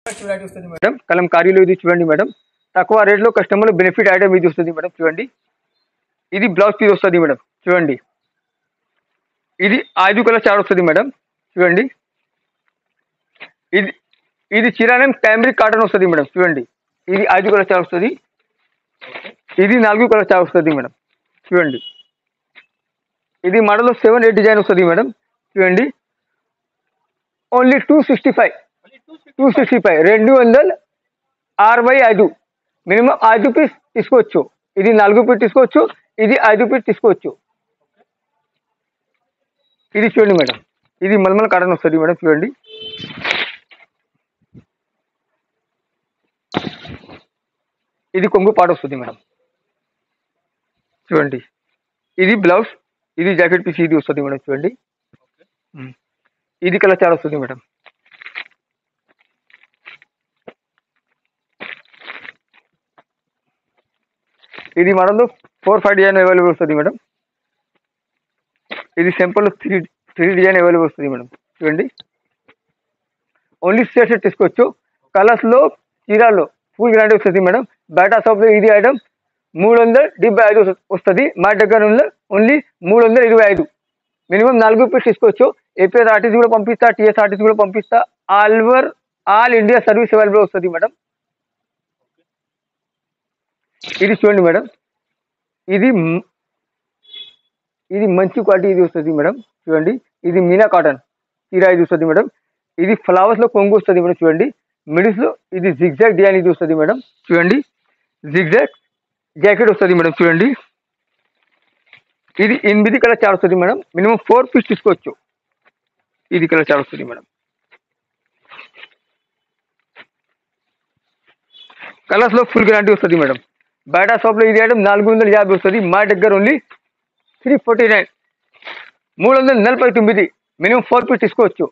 Variety వస్తుంది madam. కలంకారీలో ఇది చూడండి మేడం, తక్కువ రేట్లో కస్టమర్ బెనిఫిట్ ఐటమ్ ఇది వస్తుంది మేడం. చూడండి, ఇది బ్లౌజ్ పీస్ వస్తుంది మేడం. చూడండి, ఇది 5 కలర్ చార్ట్ వస్తుంది మేడం. చూడండి, ఇది ఇది చిరానం క్యామ్రిక్ కాటన్ వస్తుంది మేడం. చూడండి, ఇది 5 కలర్ చార్ట్ వస్తుంది. ఇది 4 కలర్ చార్ట్ వస్తుంది మేడం. చూడండి, ఇది మోడల్ 7, 8 డిజైన్ వస్తుంది మేడం. చూడండి, ఓన్లీ 265 265 మినిమం 5 పీస్ తీసుకోవచ్చు. ఇది 4 పీస్ తీసుకోవచ్చు, ఇది 5 పీస్ తీసుకోవచ్చు. ఇది చూడండి మేడం, ఇది మల్మల్ కాటన్ వస్తుంది మేడం. చూడండి, ఇది కొంగు పాట వస్తుంది మేడం. చూడండి, ఇది బ్లౌజ్, ఇది జాకెట్ పీస్ ఇది వస్తుంది మేడం. చూడండి, ఇది కలర్ చాలా వస్తుంది మేడం. ఇది మోడల్ 4, 5 డిజైన్ అవైలబుల్ వస్తుంది మేడం. ఇది సింపుల్ 3 డిజైన్ అవైలబుల్ వస్తుంది మేడం. చూడండి, ఓన్లీ సెట్ తీసుకోవచ్చు. కలర్స్లో చీరాల్లో ఫుల్ గ్యారంటీ వస్తుంది మేడం. బయట షాప్లో ఇది ఐటమ్ 375 వస్తుంది, మా దగ్గర ఓన్లీ 325. మినిమం 4 పీస్ తీసుకోవచ్చు. ఏపీఎస్ ఆర్టీసీ కూడా పంపిస్తా, టీఎస్ ఆర్టీసీ కూడా పంపిస్తా. ఆల్ ఇండియా సర్వీస్ అవైలబుల్ వస్తుంది మేడం. ఇది చూడండి మేడం, ఇది మంచి క్వాలిటీ ఇది వస్తుంది మేడం. చూడండి, ఇది మీనా కాటన్ చీర ఇది వస్తుంది మేడం. ఇది ఫ్లవర్స్లో కొంగు వస్తుంది మేడం. చూడండి, మిడిల్స్లో ఇది జిగ్జాగ్ డిజైన్ ఇది వస్తుంది మేడం. చూడండి, జిగ్జాగ్ జాకెట్ వస్తుంది మేడం. చూడండి, ఇది 8 కలర్ చార్ట్ వస్తుంది మేడం. మినిమం 4 పీస్ తీసుకోవచ్చు. ఇది కలర్ చార్ట్ వస్తుంది మేడం. కలర్స్లో ఫుల్ గ్యారంటీ వస్తుంది మేడం. బయట షాప్లో ఇది ఐటమ్ 450 వస్తుంది, మా దగ్గర ఓన్లీ 349 349. మినిమం 4 పీస్ తీసుకోవచ్చు.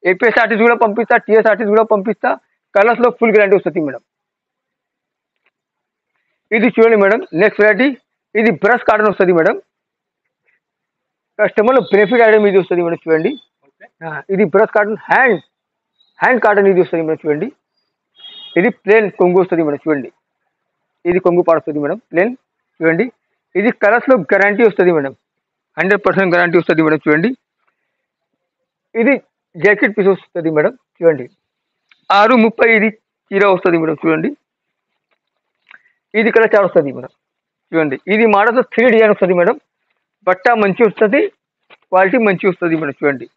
ఏపీఎస్ ఆర్టీసీ కూడా పంపిస్తా, టీఎస్ ఆర్టీసీ కూడా పంపిస్తా. కలర్స్లో ఫుల్ గ్యారంటీ వస్తుంది మేడం. ఇది చూడండి మేడం, నెక్స్ట్ వెరైటీ, ఇది బ్రష్ కాటన్ వస్తుంది మేడం. కస్టమర్లో బెనిఫిట్ ఐటమ్ ఇది వస్తుంది మేడం. చూడండి, ఇది బ్రష్ కాటన్ హ్యాండ్ కాటన్ ఇది వస్తుంది మేడం. చూడండి, ఇది ప్లేన్ కొంగు వస్తుంది మేడం. చూడండి, ఇది కొంగు పాడుతుంది మేడం, ప్లేన్. చూడండి, ఇది కలర్స్లో గ్యారంటీ వస్తుంది మేడం, 100% గ్యారంటీ వస్తుంది మేడం. చూడండి, ఇది జాకెట్ పీస్ వస్తుంది మేడం. చూడండి, 630 ఇది చీర వస్తుంది మేడం. చూడండి, ఇది కలర్ చాలా వస్తుంది మేడం. చూడండి, ఇది మోడల్ 3 డిజైన్ వస్తుంది మేడం. బట్ట మంచి వస్తుంది, క్వాలిటీ మంచి వస్తుంది మేడం. చూడండి,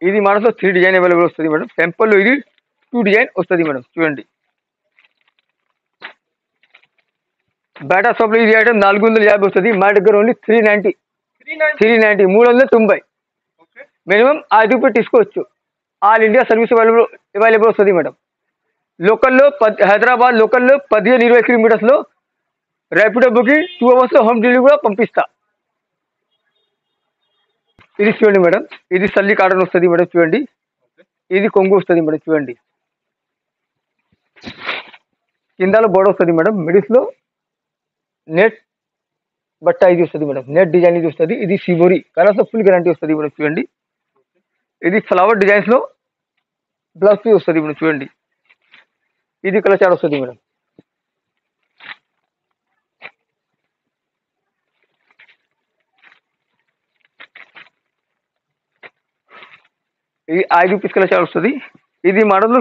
ఇది మోడల్ 3 డిజైన్ అవైలబుల్ వస్తుంది మేడం. సింపుల్లో ఇది 2 డిజైన్ వస్తుంది మేడం. చూడండి, బయట షాప్లో ఇది ఐటమ్ 450 వస్తుంది, మా దగ్గర ఓన్లీ 390 390. మినిమం 5 పీస్ తీసుకోవచ్చు. ఆల్ ఇండియా సర్వీస్ అవైలబుల్ వస్తుంది మేడం. లోకల్లో హైదరాబాద్ లోకల్లో 15-20 కిలోమీటర్స్లో ర్యాపిడో బుకింగ్ 2 అవర్స్లో హోమ్ డెలివరీ కూడా పంపిస్తా. ఇది చూడండి మేడం, ఇది సల్లి కాటన్ వస్తుంది మేడం. చూడండి, ఇది కొంగు వస్తుంది మేడం. చూడండి, కిందలో బోర్డర్ వస్తుంది మేడం. మిడిల్స్లో నెట్ బట్ట ఇది వస్తుంది మేడం, నెట్ డిజైన్ ఇది వస్తుంది. ఇది సిబోరి కలర్స్లో ఫుల్ గ్యారంటీ వస్తుంది మేడం. చూడండి, ఇది ఫ్లవర్ డిజైన్స్లో బ్లౌజ్ పీస్ వస్తుంది మేడం. చూడండి, ఇది కలర్ చార్ట్ వస్తుంది మేడం. ఇది 5 పీస్ కలర్ చార్ట్ వస్తుంది. ఇది మోడల్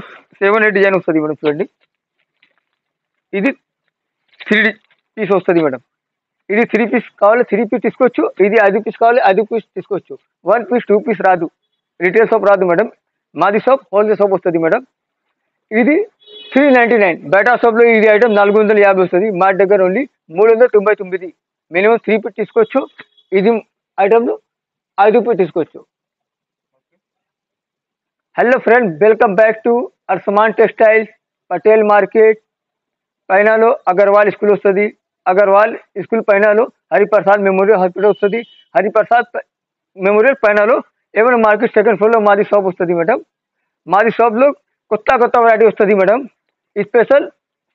7, 8 డిజైన్ వస్తుంది మేడం. చూడండి, ఇది 3 పీస్ వస్తుంది మేడం. ఇది 3 పీస్ కావాలి 3 పీస్ తీసుకోవచ్చు. ఇది 5 పీస్ కావాలి 5 పీస్ తీసుకోవచ్చు. 1 పీస్ 2 పీస్ రాదు, రిటైల్ షాప్ రాదు మేడం. మాది షాప్ హోల్సేల్ షాప్ వస్తుంది మేడం. ఇది 399. బయట షాప్లో ఇది ఐటమ్ 450 వస్తుంది, మా దగ్గర ఓన్లీ 399. మినిమం 3 పీస్ తీసుకోవచ్చు. ఇది ఐటమ్ 5 పీస్ తీసుకోవచ్చు. Hello friend, welcome back to Arsaman textiles, Patel market పైనలో అగర్వాల్ స్కూల్ వస్తుంది. అగర్వాల్ స్కూల్ పైనలో హరిప్రసాద్ మెమోరియల్ హాస్పిటల్ వస్తుంది. హరిప్రసాద్ మెమోరియల్ పైనలో ఏమైనా మార్కెట్ సెకండ్ ఫ్లోర్లో మాది షాప్ వస్తుంది మేడం. మాది షాప్లో కొత్త వెరైటీ వస్తుంది madam. Special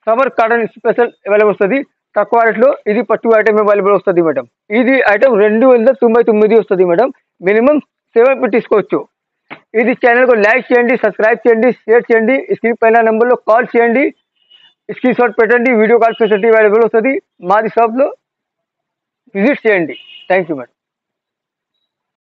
summer cotton special available వస్తుంది. తక్కువ రేట్లో ఇది పట్టు ఐటమ్ అవైలబుల్ వస్తుంది మేడం. ఇది ఐటమ్ 299 వస్తుంది మేడం. మినిమం 7 తీసుకోవచ్చు. ఇది ఛానల్కు లైక్ చేయండి, సబ్స్క్రైబ్ చేయండి, షేర్ చేయండి. స్క్రీన్ పైన నెంబర్లో కాల్ చేయండి, స్క్రీన్ షాట్ పెట్టండి. వీడియో కాల్ ఫెసిలిటీ అవైలబుల్ వస్తుంది. మాది షాప్లో విజిట్ చేయండి. Thank you madam.